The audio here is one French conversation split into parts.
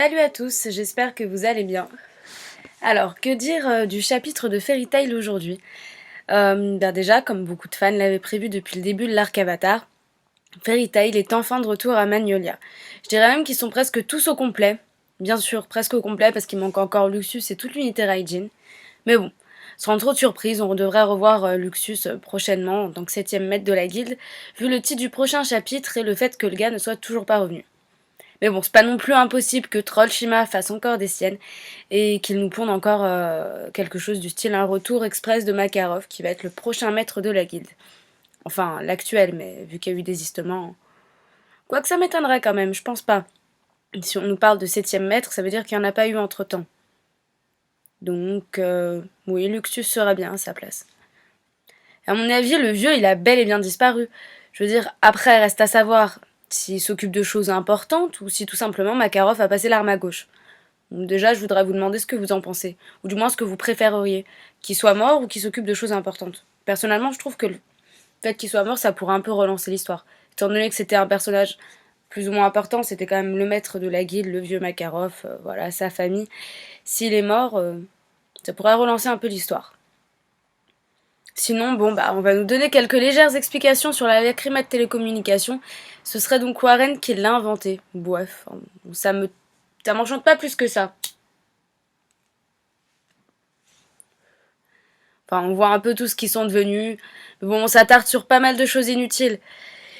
Salut à tous, j'espère que vous allez bien. Alors, que dire du chapitre de Fairy Tail aujourd'hui? Déjà, comme beaucoup de fans l'avaient prévu depuis le début de l'arc Avatar, Fairy Tail est enfin de retour à Magnolia. Je dirais même qu'ils sont presque tous au complet. Bien sûr, presque au complet parce qu'il manque encore Luxus et toute l'unité Raijin. Mais bon, sans trop de surprise, on devrait revoir Luxus prochainement en tant que 7ème maître de la guilde, vu le titre du prochain chapitre et le fait que le gars ne soit toujours pas revenu. Mais bon, c'est pas non plus impossible que Trollshima fasse encore des siennes et qu'il nous pondent encore quelque chose du style un retour express de Makarov qui va être le prochain maître de la guilde. Enfin, l'actuel, mais vu qu'il y a eu des désistements. Quoique ça m'étonnerait quand même, je pense pas. Si on nous parle de 7ème maître, ça veut dire qu'il n'y en a pas eu entre temps. Donc, oui, Luxus sera bien à sa place. À mon avis, le vieux, il a bel et bien disparu. Je veux dire, après, reste à savoir s'il s'occupe de choses importantes ou si tout simplement Makarov a passé l'arme à gauche. Donc déjà, je voudrais vous demander ce que vous en pensez, ou du moins ce que vous préféreriez, qu'il soit mort ou qu'il s'occupe de choses importantes. Personnellement, je trouve que le fait qu'il soit mort, ça pourrait un peu relancer l'histoire. Étant donné que c'était un personnage plus ou moins important, c'était quand même le maître de la guilde, le vieux Makarov, voilà, sa famille. S'il est mort, ça pourrait relancer un peu l'histoire. Sinon, bon, bah, on va nous donner quelques légères explications sur la lacryma de télécommunication. Ce serait donc Warren qui l'a inventé. Bref, ça m'enchante pas plus que ça. Enfin, on voit un peu tout ce qu'ils sont devenus. Mais bon, on s'attarde sur pas mal de choses inutiles.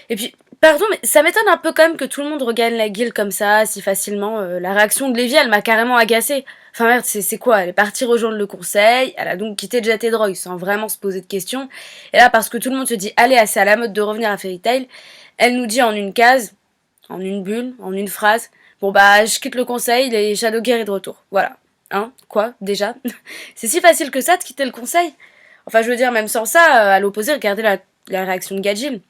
Et puis, pardon, mais ça m'étonne un peu quand même que tout le monde regagne la guilde comme ça, si facilement. La réaction de Lévi, elle m'a carrément agacée. Enfin merde, c'est quoi? Elle est partie rejoindre le conseil, elle a donc quitté Jet et Droid sans vraiment se poser de questions. Et là, parce que tout le monde se dit, allez, c'est à la mode de revenir à Fairy Tail, elle nous dit en une case, en une bulle, en une phrase, bon bah, je quitte le conseil, les Shadowgear est de retour. Voilà. Hein? Quoi? Déjà? C'est si facile que ça de quitter le conseil? Enfin, je veux dire, même sans ça, à l'opposé, regardez la réaction de Gajil,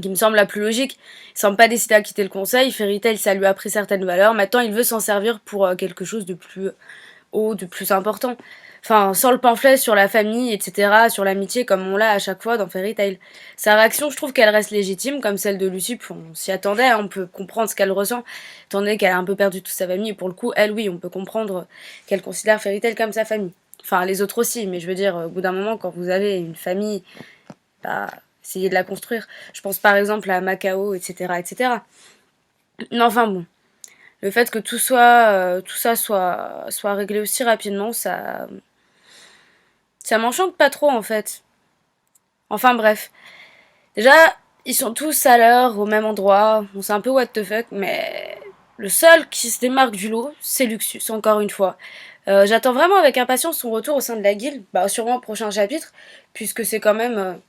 qui me semble la plus logique. Il semble pas décidé à quitter le conseil, Fairy Tail, ça lui a pris certaines valeurs, maintenant il veut s'en servir pour quelque chose de plus haut, de plus important. Enfin, sans le pamphlet sur la famille, etc., sur l'amitié, comme on l'a à chaque fois dans Fairy Tail. Sa réaction, je trouve qu'elle reste légitime, comme celle de Lucy, on s'y attendait, hein, on peut comprendre ce qu'elle ressent, étant donné qu'elle a un peu perdu toute sa famille, et pour le coup, elle, oui, on peut comprendre qu'elle considère Fairy Tail comme sa famille. Enfin, les autres aussi, mais je veux dire, au bout d'un moment, quand vous avez une famille, bah, essayez de la construire. Je pense par exemple à Macao, etc., etc. Mais enfin bon, le fait que tout ça soit réglé aussi rapidement, ça m'enchante pas trop en fait. Enfin bref, déjà ils sont tous à l'heure au même endroit. On sait un peu what the fuck, mais le seul qui se démarque du lot, c'est Luxus encore une fois. J'attends vraiment avec impatience son retour au sein de la guilde, bah sûrement au prochain chapitre, puisque c'est quand même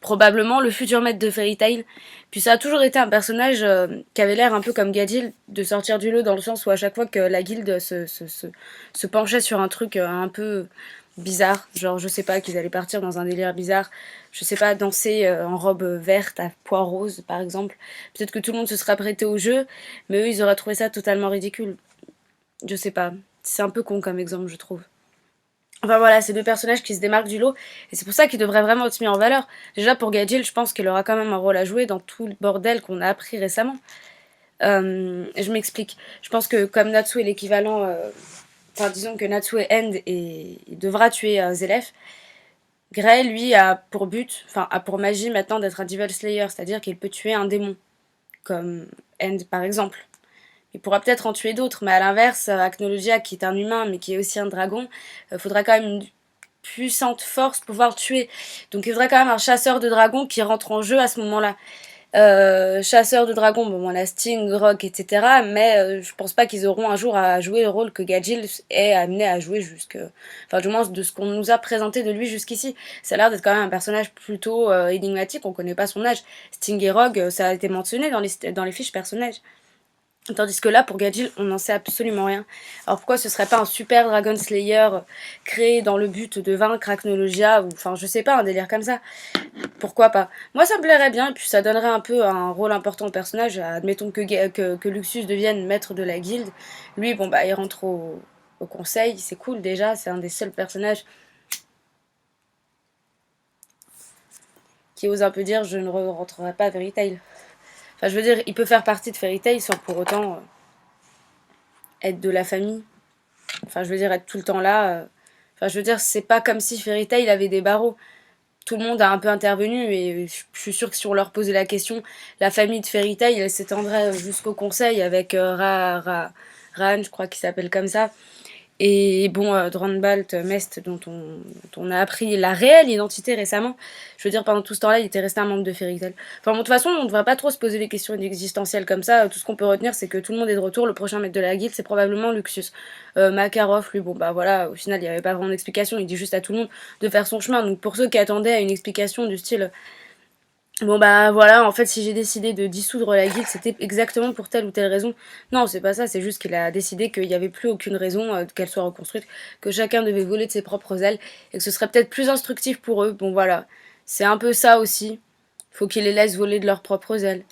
probablement le futur maître de Fairy Tail. Puis ça a toujours été un personnage qui avait l'air un peu comme Gadil, de sortir du lot dans le sens où à chaque fois que la guilde se penchait sur un truc un peu bizarre, genre je sais pas, qu'ils allaient partir dans un délire bizarre, je sais pas, danser en robe verte à pois rose par exemple, peut-être que tout le monde se serait prêté au jeu, mais eux ils auraient trouvé ça totalement ridicule. Je sais pas, c'est un peu con comme exemple je trouve. Enfin voilà, c'est deux personnages qui se démarquent du lot, et c'est pour ça qu'ils devraient vraiment être mis en valeur. Déjà pour Gadjil, je pense qu'elle aura quand même un rôle à jouer dans tout le bordel qu'on a appris récemment. Je m'explique. Je pense que comme Natsu est l'équivalent, enfin disons que Natsu est End et il devra tuer Zelef, Grey lui a pour but, enfin a pour magie maintenant d'être un Devil Slayer, c'est-à-dire qu'il peut tuer un démon, comme End par exemple. Il pourra peut-être en tuer d'autres, mais à l'inverse, Acnologia, qui est un humain, mais qui est aussi un dragon, faudra quand même une puissante force pour pouvoir le tuer. Donc il faudrait quand même un chasseur de dragons qui rentre en jeu à ce moment-là. Chasseur de dragons, bon, on a Sting, Rock, etc. Mais je pense pas qu'ils auront un jour à jouer le rôle que Gadjil est amené à jouer jusque... Enfin, du moins, de ce qu'on nous a présenté de lui jusqu'ici. Ça a l'air d'être quand même un personnage plutôt énigmatique, on connaît pas son âge. Sting et Rogue, ça a été mentionné dans les fiches personnages. Tandis que là, pour Gadjil, on n'en sait absolument rien. Alors pourquoi ce serait pas un super Dragon Slayer créé dans le but de vaincre Acnologia, ou enfin je sais pas, un délire comme ça. Pourquoi pas? Moi ça me plairait bien, et puis ça donnerait un peu un rôle important au personnage. Admettons que Luxus devienne maître de la guilde. Lui, bon bah il rentre au conseil, c'est cool déjà, c'est un des seuls personnages. qui ose un peu dire je ne rentrerai pas à Fairy Tail. Enfin, je veux dire, il peut faire partie de Fairy Tail sans pour autant être de la famille. Enfin, je veux dire, être tout le temps là. Enfin, je veux dire, c'est pas comme si Fairy Tail avait des barreaux. Tout le monde a un peu intervenu et je suis sûre que si on leur posait la question, la famille de Fairy Tail, elle s'étendrait jusqu'au conseil avec Ran, je crois qu'il s'appelle comme ça. Et bon, Drandbalt Mest, dont on a appris la réelle identité récemment. Je veux dire, pendant tout ce temps-là, il était resté un membre de Fairy Tail. Enfin, bon, de toute façon, on ne devrait pas trop se poser des questions existentielles comme ça. Tout ce qu'on peut retenir, c'est que tout le monde est de retour. Le prochain maître de la guilde, c'est probablement Luxus. Makarov, lui, bon, bah voilà, au final, il n'y avait pas vraiment d'explication. Il dit juste à tout le monde de faire son chemin. Donc, pour ceux qui attendaient à une explication du style bon bah voilà, en fait si j'ai décidé de dissoudre la guilde, c'était exactement pour telle ou telle raison. Non, c'est pas ça, c'est juste qu'il a décidé qu'il n'y avait plus aucune raison qu'elle soit reconstruite, que chacun devait voler de ses propres ailes, et que ce serait peut-être plus instructif pour eux. Bon voilà, c'est un peu ça aussi. Faut qu'ils les laissent voler de leurs propres ailes.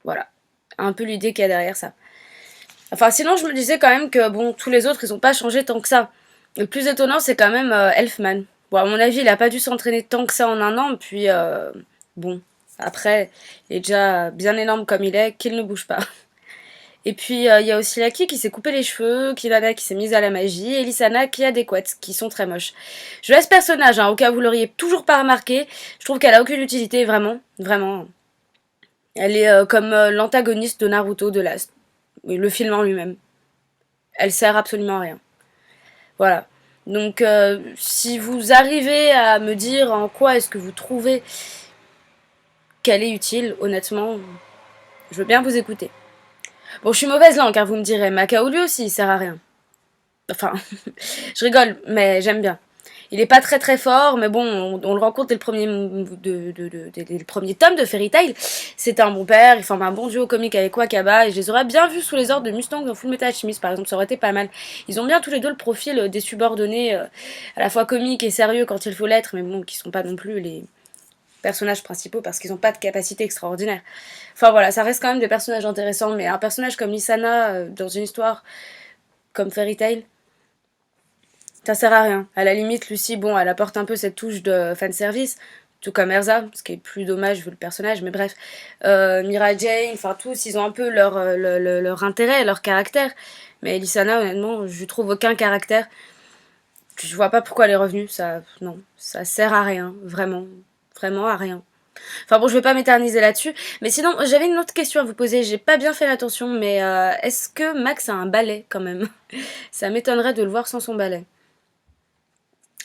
Voilà, un peu l'idée qu'il y a derrière ça. Enfin sinon je me disais quand même que bon, tous les autres ils ont pas changé tant que ça. Le plus étonnant c'est quand même Elfman. Bon à mon avis il a pas dû s'entraîner tant que ça en un an, puis bon, après, il est déjà bien énorme comme il est, qu'il ne bouge pas. Et puis, il y a aussi Laki qui s'est coupé les cheveux, Kilana qui s'est mise à la magie, et Lissana qui a des couettes, qui sont très moches. Je laisse personnage, hein, au cas où vous l'auriez toujours pas remarqué. Je trouve qu'elle a aucune utilité, vraiment. Vraiment. Elle est comme l'antagoniste de Naruto de Last. Oui, le film en lui-même. Elle sert absolument à rien. Voilà. Donc, si vous arrivez à me dire en quoi est-ce que vous trouvez qu'elle est utile, honnêtement, je veux bien vous écouter. Bon, je suis mauvaise langue, car vous me direz, Macao lui aussi, il sert à rien. Enfin, je rigole, mais j'aime bien. Il est pas très très fort, mais bon, on le rencontre dès le premier, dès le premier tome de Fairy Tail. C'est un bon père, il forme un bon duo comique avec Wakaba, et je les aurais bien vus sous les ordres de Mustang dans Full Metal Alchemist, par exemple, ça aurait été pas mal. Ils ont bien tous les deux le profil des subordonnés, à la fois comiques et sérieux quand il faut l'être, mais bon, qui sont pas non plus les personnages principaux parce qu'ils n'ont pas de capacité extraordinaire. Enfin voilà, ça reste quand même des personnages intéressants, mais un personnage comme Lissana dans une histoire comme Fairy Tail, ça sert à rien. À la limite, Lucie, bon, elle apporte un peu cette touche de fanservice, tout comme Erza, ce qui est plus dommage vu le personnage, mais bref. Mira Jane, enfin tous, ils ont un peu leur intérêt, leur caractère, mais Lissana, honnêtement, je trouve aucun caractère. Je vois pas pourquoi elle est revenue, ça, non, ça sert à rien, vraiment, vraiment à rien. Enfin bon, je vais pas m'éterniser là-dessus. Mais sinon, j'avais une autre question à vous poser. J'ai pas bien fait l'attention, mais est-ce que Max a un balai quand même? Ça m'étonnerait de le voir sans son balai.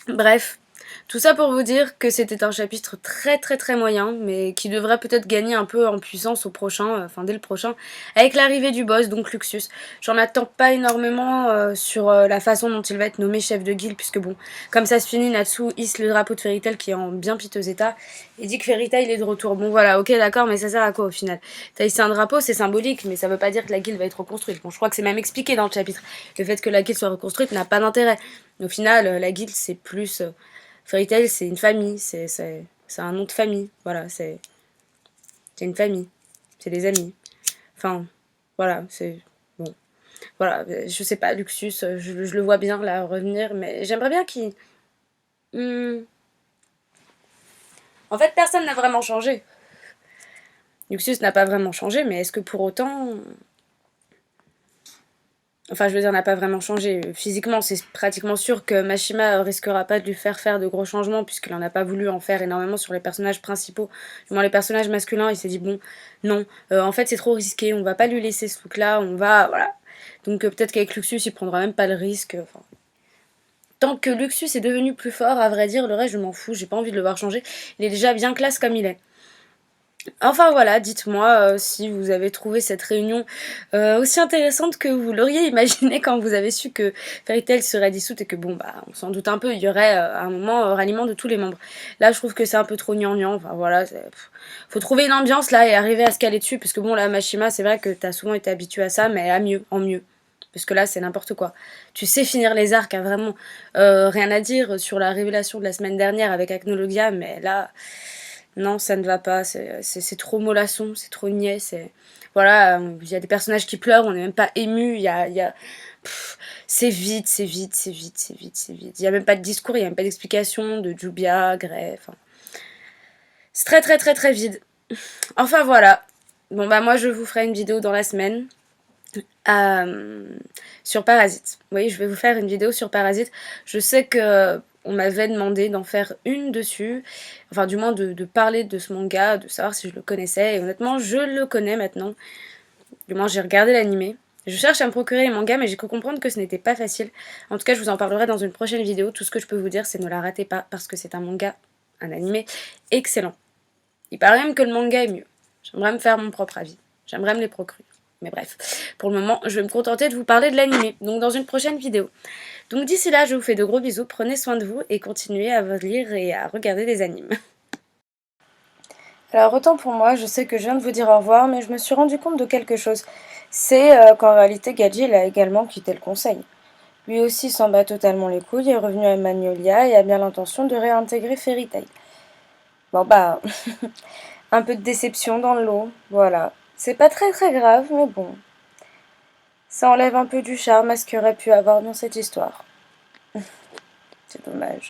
Bref, tout ça pour vous dire que c'était un chapitre très très très moyen, mais qui devrait peut-être gagner un peu en puissance au prochain, enfin dès le prochain, avec l'arrivée du boss, donc Luxus. J'en attends pas énormément sur la façon dont il va être nommé chef de guilde, puisque bon, comme ça se finit, Natsu hisse le drapeau de Fairy Tail qui est en bien piteux état, et dit que Fairy Tail est de retour. Bon voilà, ok d'accord, mais ça sert à quoi au final? T'as hissé un drapeau, c'est symbolique, mais ça veut pas dire que la guilde va être reconstruite. Bon, je crois que c'est même expliqué dans le chapitre. Le fait que la guilde soit reconstruite n'a pas d'intérêt. Au final, la guilde c'est plus... Fairy Tail, c'est une famille, c'est un nom de famille. Voilà, c'est une famille. C'est des amis. Enfin, voilà, c'est. Bon. Voilà, je sais pas, Luxus, je le vois bien là revenir, mais j'aimerais bien qu'il. Hmm. En fait, personne n'a vraiment changé. Luxus n'a pas vraiment changé, mais est-ce que pour autant. Enfin, je veux dire, n'a pas vraiment changé. Physiquement, c'est pratiquement sûr que Mashima risquera pas de lui faire de gros changements, puisqu'il en a pas voulu en faire énormément sur les personnages principaux. Du moins, les personnages masculins, il s'est dit, bon, non, en fait, c'est trop risqué, on va pas lui laisser ce look-là, on va, voilà. Donc, peut-être qu'avec Luxus, il prendra même pas le risque. Enfin, tant que Luxus est devenu plus fort, à vrai dire, le reste, je m'en fous, j'ai pas envie de le voir changer. Il est déjà bien classe comme il est. Enfin voilà, dites-moi si vous avez trouvé cette réunion aussi intéressante que vous l'auriez imaginé quand vous avez su que Fairy Tail serait dissoute et que bon bah on s'en doute un peu, il y aurait à un moment ralliement de tous les membres. Là je trouve que c'est un peu trop gnangnan, enfin voilà, faut trouver une ambiance là et arriver à se caler dessus parce que bon là Mashima c'est vrai que t'as souvent été habitué à ça mais à mieux, en mieux. Parce que là, c'est n'importe quoi. Tu sais finir les arcs, hein, vraiment. Rien à dire sur la révélation de la semaine dernière avec Acnologia, mais là, non, ça ne va pas, c'est trop mollasson, c'est trop niais, c'est... Voilà, il y a des personnages qui pleurent, on n'est même pas ému, c'est vite, c'est vite, c'est vite, c'est vite, c'est vite. Il n'y a même pas de discours, il n'y a même pas d'explication de Jubia, Grey, enfin... C'est très très très très vide. Enfin voilà. Bon bah moi je vous ferai une vidéo dans la semaine euh, sur Parasite. Oui, je vais vous faire une vidéo sur Parasite. Je sais que on m'avait demandé d'en faire une dessus, enfin du moins de parler de ce manga, de savoir si je le connaissais. Et honnêtement, je le connais maintenant. Du moins, j'ai regardé l'animé. Je cherche à me procurer les mangas, mais j'ai cru comprendre que ce n'était pas facile. En tout cas, je vous en parlerai dans une prochaine vidéo. Tout ce que je peux vous dire, c'est ne la ratez pas, parce que c'est un manga, un animé excellent. Il paraît même que le manga est mieux. J'aimerais me faire mon propre avis. J'aimerais me les procurer. Mais bref, pour le moment, je vais me contenter de vous parler de l'animé, donc dans une prochaine vidéo. Donc d'ici là, je vous fais de gros bisous, prenez soin de vous et continuez à lire et à regarder des animes. Alors autant pour moi, je sais que je viens de vous dire au revoir, mais je me suis rendu compte de quelque chose. C'est qu'en réalité, Gadji, il a également quitté le conseil. Lui aussi s'en bat totalement les couilles, est revenu à Magnolia et a bien l'intention de réintégrer Fairy Tail. Bon bah, un peu de déception dans le lot, voilà. C'est pas très très grave, mais bon. Ça enlève un peu du charme à ce qu'il aurait pu avoir dans cette histoire. C'est dommage.